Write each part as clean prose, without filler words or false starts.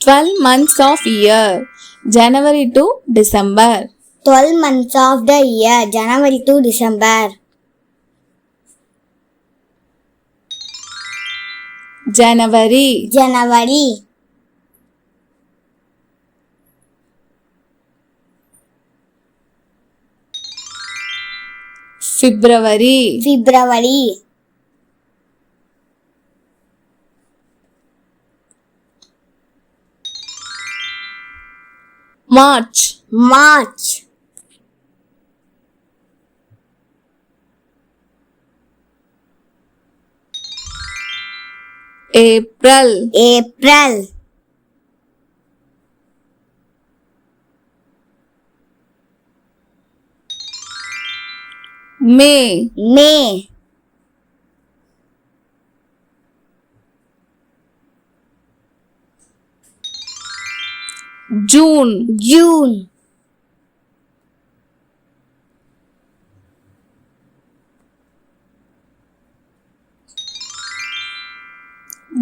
12 months of year. January to December. 12 months of the year, January to December. January. January. February. February. March. March. April. April. May. May. June. June.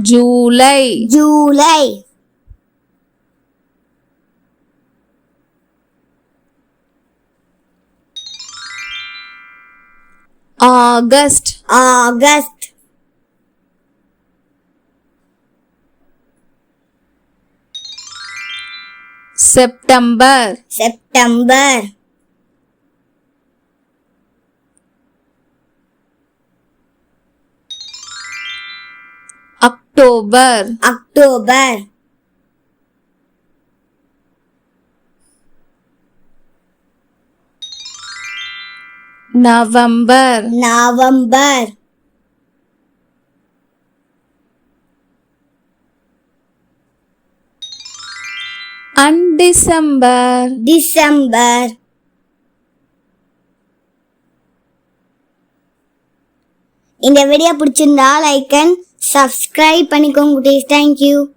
July. July. August. August. September. September. October. October. November. November. And December. December. இந்த video பிடிச்சிருந்தா like and subscribe பண்ணிக்கோங்க. Thank you.